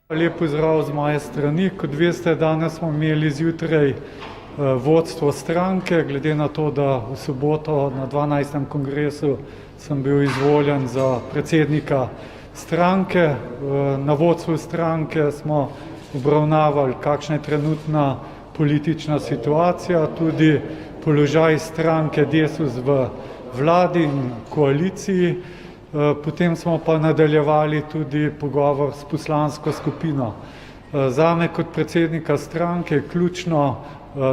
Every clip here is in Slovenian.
Lep pozdrav z moje strani. Kot veste, danes smo imeli zjutraj vodstvo stranke, glede na to, da v soboto na 12. kongresu sem bil izvoljen za predsednika stranke. Na vodstvu stranke smo obravnavali, kakšna je trenutna politična situacija, tudi položaj stranke Desus v vladi in koaliciji. Potem smo pa nadaljevali tudi pogovor s poslansko skupino. Zame kot predsednika stranke je ključno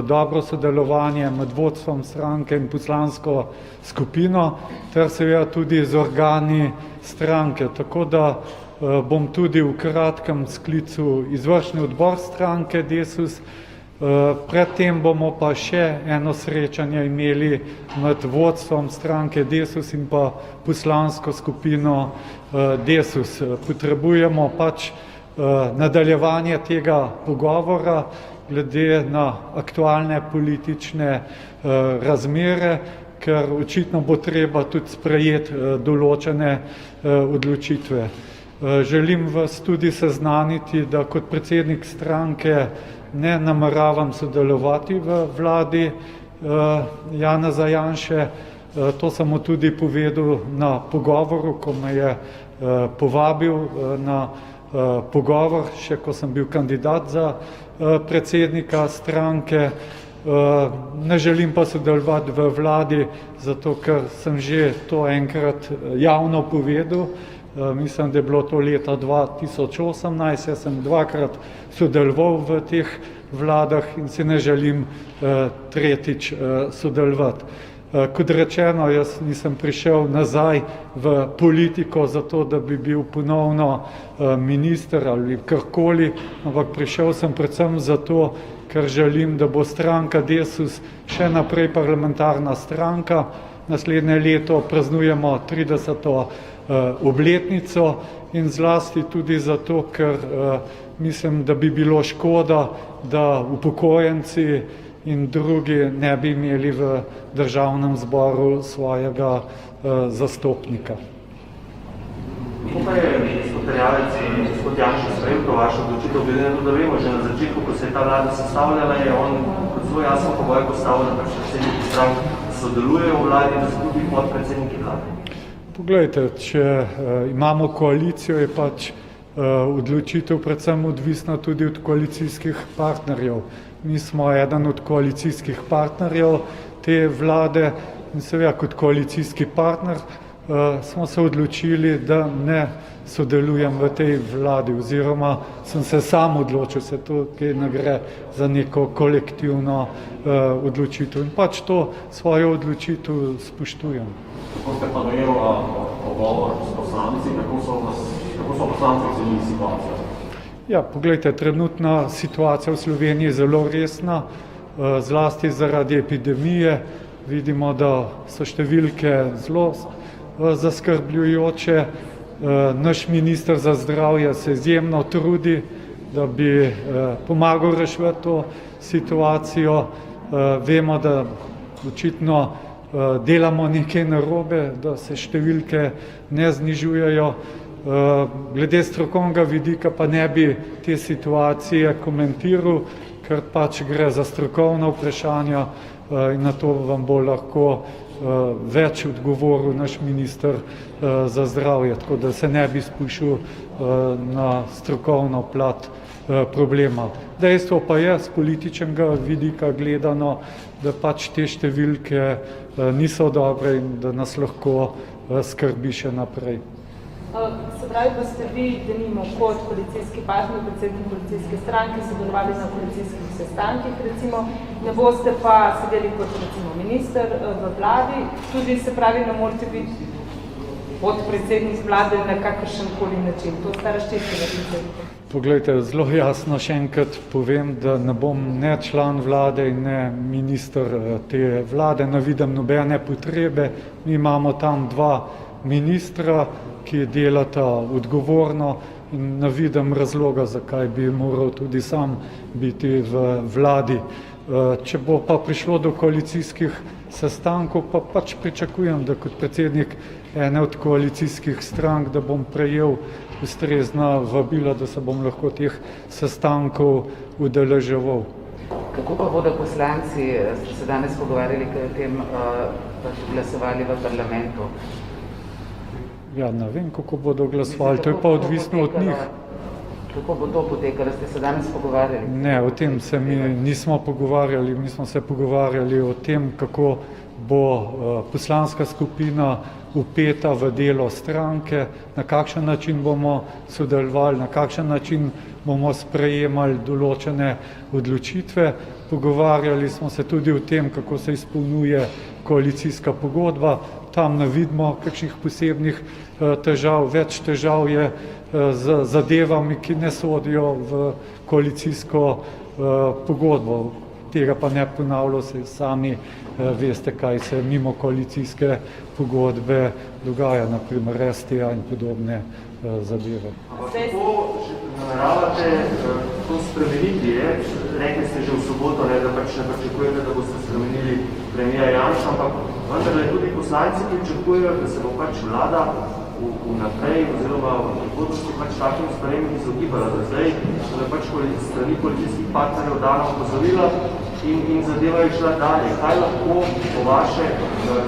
dobro sodelovanje med vodstvom stranke in poslansko skupino, ter seveda tudi z organi stranke. Tako da bom tudi v kratkem sklical izvršni odbor stranke Desus. Predtem bomo pa še eno srečanje imeli med vodstvom stranke Desus in pa poslansko skupino Desus. Potrebujemo pač nadaljevanje tega pogovora glede na aktualne politične razmere, ker očitno bo treba tudi sprejeti določene odločitve. Želim vas tudi seznaniti, da kot predsednik stranke ne nameravam sodelovati v vladi Janeza Janše. To sem mu tudi povedal na pogovoru, ko me je povabil na pogovor, še ko sem bil kandidat za predsednika stranke. Ne želim pa sodelovati v vladi, zato ker sem že to enkrat javno povedal. Mislim, da je bilo to leta 2018, jaz sem dvakrat sodeloval v teh vladah in si ne želim tretjič sodelovati. Kot rečeno, jaz nisem prišel nazaj v politiko zato, da bi bil ponovno minister ali karkoli, ampak prišel sem predvsem zato, ker želim, da bo stranka Desus še naprej parlamentarna stranka. Naslednje leto praznujemo 30. Obletnico in zlasti tudi zato, ker mislim, da bi bilo škoda, da upokojenci in drugi ne bi imeli v državnem zboru svojega zastopnika. Kako pa je gospod Erjavec in gospod Janša sprejel to vašo odločitev, glede na to, da vemo, že na začetku, ko se je ta vlada sestavljala, je on kot zelo jasen pogoj postavil, da predsedniki strank sodelujejo v vladi, da so tudi podpredsedniki vlade? Poglejte, če imamo koalicijo, je pač odločitev predvsem odvisna tudi od koalicijskih partnerjev. Mi smo eden od koalicijskih partnerjev te vlade in seveda kot koalicijski partner smo se odločili, da ne sodelujem v tej vladi oziroma sem se sam odločil, se tukaj ne gre za neko kolektivno odločitev in pač to svojo odločitev spoštujem. Kako ste pa dojeli pogovor s poslanci, kako so poslanci ocenili situacijo? Ja, poglejte, trenutna situacija v Sloveniji je zelo resna, zlasti zaradi epidemije. Vidimo, da so številke zelo zaskrbljujoče. Naš minister za zdravje se izjemno trudi, da bi pomagal reševati to situacijo. Vemo, da očitno delamo nekaj narobe, da se številke ne znižujejo. Glede strokovnega vidika pa ne bi te situacije komentiral, ker pač gre za strokovna vprašanja in na to vam bo lahko več odgovoril naš minister za zdravje, tako da se ne bi spuščal na strokovno plat problema. Dejstvo pa je, z političnega vidika gledano, da pač te številke niso dobre in da nas lahko skrbi še naprej. Se pravi, pa ste vi, denimo, kot koalicijski partner, predsednik koalicijske stranke, sodelovali na koalicijskih sestankih, recimo, ne boste pa sedeli kot, recimo, minister v vladi, tudi se pravi, ne morate biti podpredsednik vlade na kakršenkoli način. To sta razčistila predsednika. Poglejte, zelo jasno še enkrat povem, da ne bom ne član vlade in ne minister te vlade, ne vidim nobene potrebe. Mi imamo tam dva ministra, ki delata odgovorno in ne vidim razloga, zakaj bi moral tudi sam biti v vladi. Če bo pa prišlo do koalicijskih sestankov, pa pač pričakujem, da kot predsednik ene od koalicijskih strank, da bom prejel ustrezna vabila, da se bom lahko teh sestankov udeleževal. Kako pa bodo poslanci, ste se danes pogovarjali, kaj o tem glasovali v parlamentu? Ja, ne vem, kako bodo glasovali, to je pa odvisno od njih. Kako bo to potekalo, ste se danes pogovarjali? Ne, o tem se mi nismo pogovarjali, mi smo se pogovarjali o tem, kako bo poslanska skupina vpeta v delo stranke, na kakšen način bomo sodelovali, na kakšen način bomo sprejemali določene odločitve. Pogovarjali smo se tudi o tem, kako se izpolnjuje koalicijska pogodba. Tam ne vidimo kakšnih posebnih težav, več težav je z zadevami, ki ne sodijo v koalicijsko pogodbo. Tega pa ne ponavljam, se sami veste, kaj se mimo koalicijske pogodbe dogaja, naprimer STA in podobne zadeve. Ampak kako nameravate to spremeniti? Rekli ste že v soboto, da pač ne pričakujete, da boste spremenili premijera Janša, ampak vendarle tudi poslanci pričakujejo, da se bo pač vlada vnaprej oziroma v prihodnosti pač takšnim spremem izogibala do zdaj, da je pač strani koalicijskih partnerjev dana opozorila in zadeva je šla dalje. Kaj lahko po vaše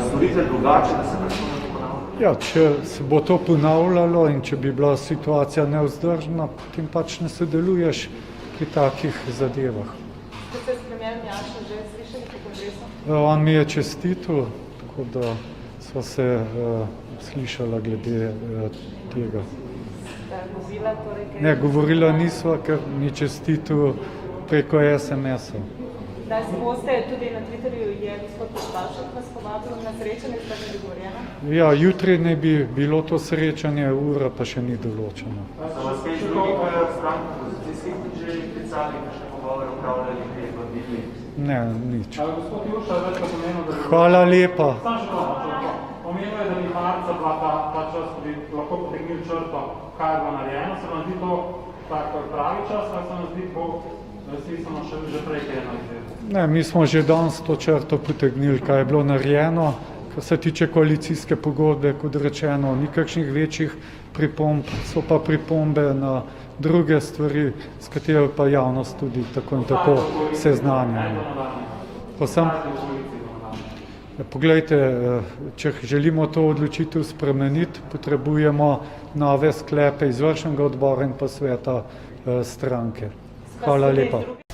storite drugače, da se pač to ne ponavlja? Ja, če se bo to ponavljalo in če bi bila situacija nevzdržna, potem pač ne sodeluješ pri takih zadevah. Ste se s premijerom Janšo že slišali po kongresu? On mi je čestitil, tako da sva se slišala glede tega. Govorila, torej, kaj... Ne, govorila nisva, ker mi čestitil preko SMS-ov. Da se boste tudi na Twitterju je gospod Pospavšek vas povabil na srečanje, sta že dogovorjena? Ja, jutri naj bi bilo to srečanje, ura pa še ni določena. So vas kaj drugih strank opozicijskih že klicali, kakšne pogovore upravljali, kaj je vabili? Ne, nič. Gospod Jurša, več pa pomenil, da... Hvala lepa. Omenil je, da bi marca ta čas bi lahko potegnili črto, kaj je bilo narejeno. Se vam zdi to tako pravi čas, ali se vam zdi bo smiselno že prej kaj narediti? Ne, mi smo že danes to črto potegnili, kaj je bilo narejeno. Kar se tiče koalicijske pogodbe, kot rečeno, ni kakšnih večjih pripomb, so pa pripombe na druge stvari, s katero pa javnost tudi tako in tako seznanja. Poglejte, če želimo to odločitev spremeniti, potrebujemo nove sklepe izvršnega odbora in pa sveta stranke. Hvala lepa.